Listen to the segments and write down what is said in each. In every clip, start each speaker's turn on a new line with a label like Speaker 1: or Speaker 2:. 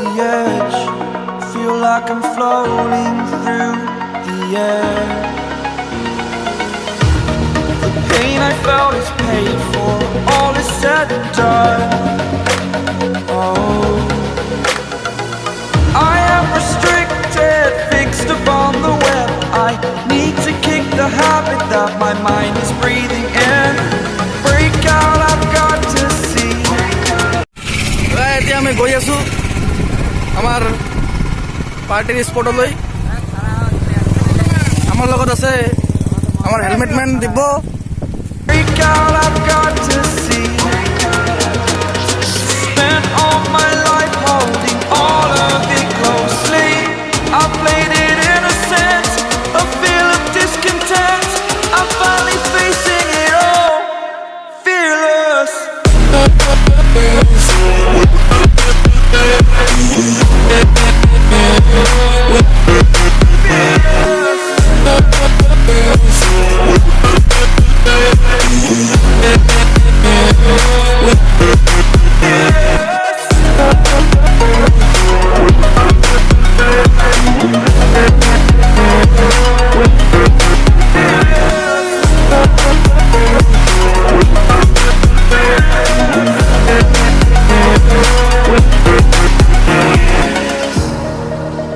Speaker 1: the edge, feel like I'm floating through the air. The pain I felt is paid for, all is said and done. Oh, I am restricted, fixed upon the web. I need to kick the habit that my mind is breathing in. Break out, I've got to see.
Speaker 2: এতিয়া আমি গৈ আছো আমাৰ পাৰ্টিৰ স্পটলৈ। আমাৰ লগত আছে আমাৰ হেলমেট মেন দিব।
Speaker 1: Break out, I've got to see. Spent all my life holding all of it closely. I played it innocent, a feel of discontent. I'm finally facing it all, fearless.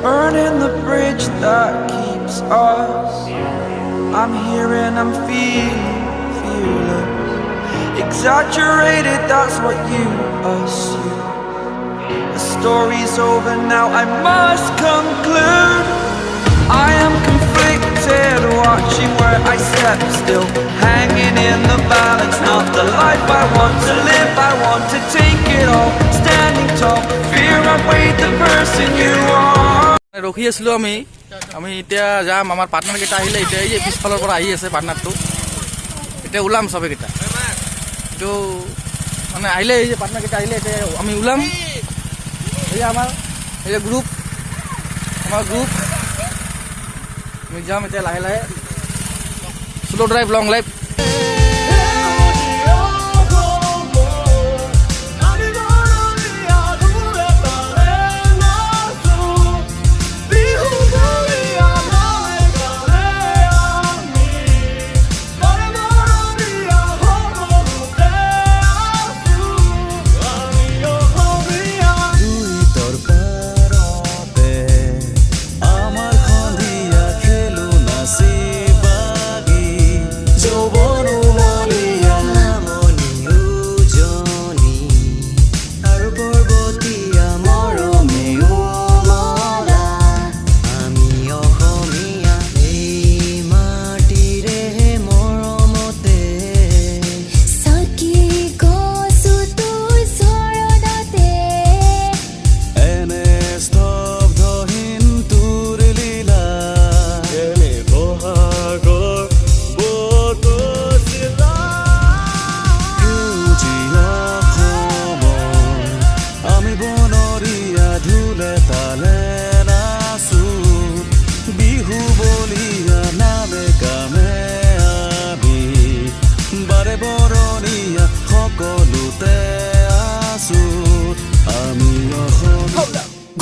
Speaker 1: Burning the bridge that keeps us. I'm here and I'm feeling fearless. Exaggerated, that's what you assume. The story's over now, I must conclude. I am conflicted, watching where I step still, hanging in the balance. Not the life I want to live, I want to take it all. Standing tall, fear outweighed the person you are.
Speaker 2: ৰখি আছিলোঁ আমি এতিয়া যাম। আমাৰ পাৰ্টনাৰকেইটা আহিলে, এতিয়া এই পিছফালৰ পৰা আহি আছে পাৰ্টনাৰটো। এতিয়া ওলাম চবেইকেইটা, এইটো মানে আহিলে, এই যে পাৰ্টনাৰকেইটা আহিলে এতিয়া আমি ওলাম। এই আমাৰ এই গ্ৰুপ, আমাৰ গ্ৰুপ আমি যাম এতিয়া লাহে লাহে। শ্ল' ড্ৰাইভ লং লাইফ।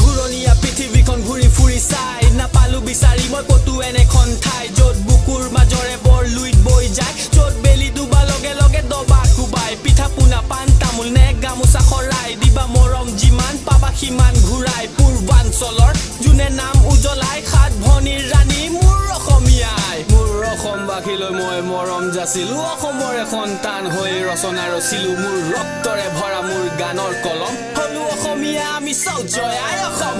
Speaker 3: ঘূৰণীয়া পৃথিৱীখন ঘূৰি ফুৰি চাই নাপালো বিচাৰি মই ক'তো এনেখন ঠাই য'ত বুকুৰ মাজৰে বৰ লুইত বৈ যায়, য'ত বেলি ডুবা লগে লগে দবা কোবাই, পিঠা পোনা পাণ তামোল নে গামোচা খৰাই, দিবা মৰম যিমান পাবা সিমান ঘূৰাই। পূৰ্বাঞ্চলৰ যোনে নাম উজ্বলাই, সাত ভনীৰ ৰাণী মোৰ অসমীয়াই। মোৰ অসমবাসীলৈ মই মৰম যাচিলো, অসমৰে সন্তান হৈ ৰচনা ৰচিলো। মোৰ ৰক্তৰে ভৰা মোৰ গানৰ কলম, হলো অসমীয়া আমি চাও জয় আই অসম।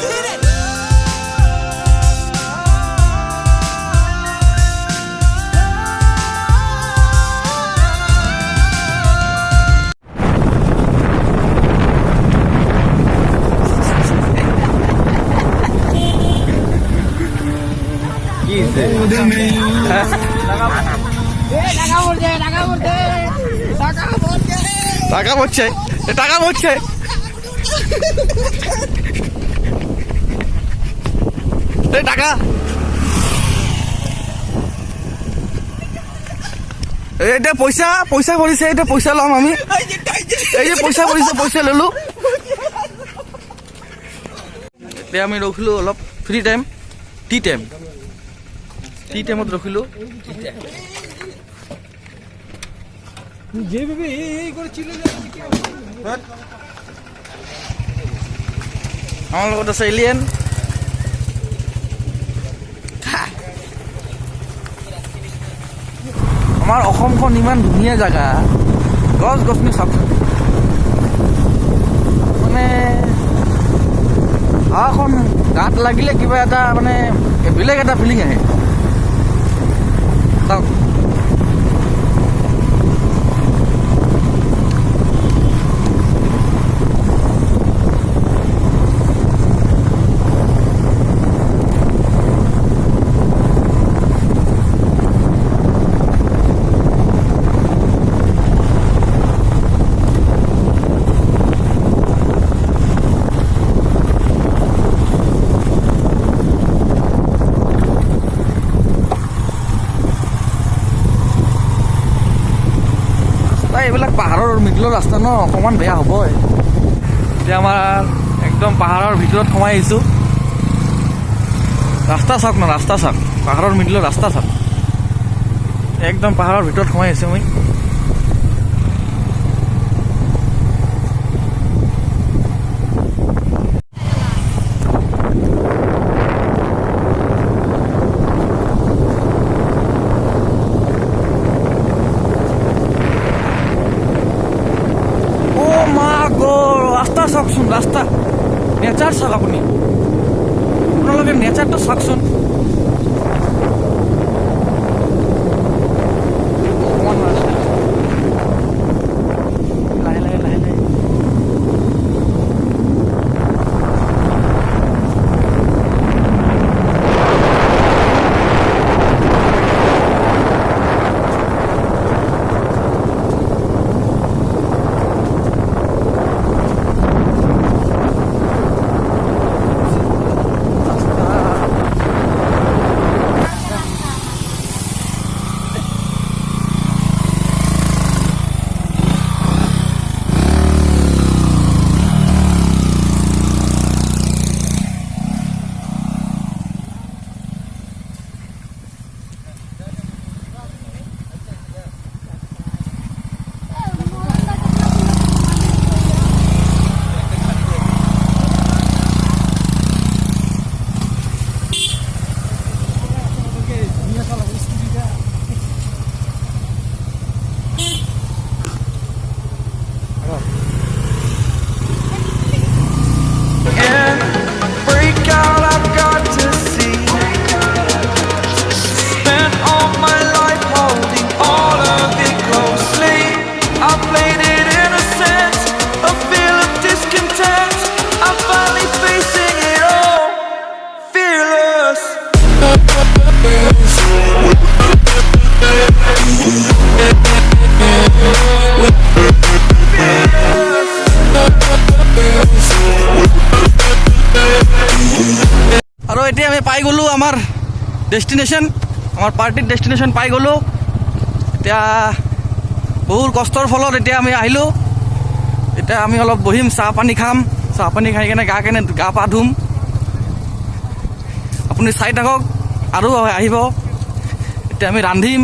Speaker 2: টাকা পড়ছে, টাকা পড়ছে। টাকা এটা পয়সা পয়সা পড়িছে, এটা পয়সা লম আমি। এই যে পয়সা পড়িছে, পয়সা ললো। এতিয়া আমি ৰখিলোঁ অলপ ফ্ৰী টাইম টি টাইমত ৰখিলোঁ। আমাৰ লগত আছে এলিয়েন। আমাৰ অসমখন ইমান ধুনীয়া জেগা, গছ গছনি চাওকচোন, মানে হাৱাখন গাত লাগিলে কিবা এটা মানে বেলেগ এটা ফিলিং আহে। চাওক এইবিলাক পাহাৰৰ মিডলৰ ৰাস্তা ন, অকণমান বেয়া হ'বই। এতিয়া আমাৰ একদম পাহাৰৰ ভিতৰত সোমাই আহিছোঁ। ৰাস্তা চাওক ন, ৰাস্তা চাওক, পাহাৰৰ মিডলৰ ৰাস্তা চাওক, একদম পাহাৰৰ ভিতৰত সোমাই আহিছোঁ মই। ৰাস্তা চাওকচোন, ৰাস্তা নেচাৰ চাওক, আপোনালোকে নেচাৰটো চাওকচোন। লাহে লাহে লাহে লাহে আৰু এতিয়া আমি পাই গ'লোঁ আমাৰ ডেষ্টিনেশ্যন, আমাৰ পাৰ্টিৰ ডেষ্টিনেশ্যন পাই গ'লোঁ। এতিয়া বহুত কষ্টৰ ফলত এতিয়া আমি আহিলোঁ। এতিয়া আমি অলপ বহিম, চাহ পানী খাম, চাহ পানী খাই কেনে গা পা ধুম। আপুনি চাই থাকক আৰু আহিব। এতিয়া আমি ৰান্ধিম।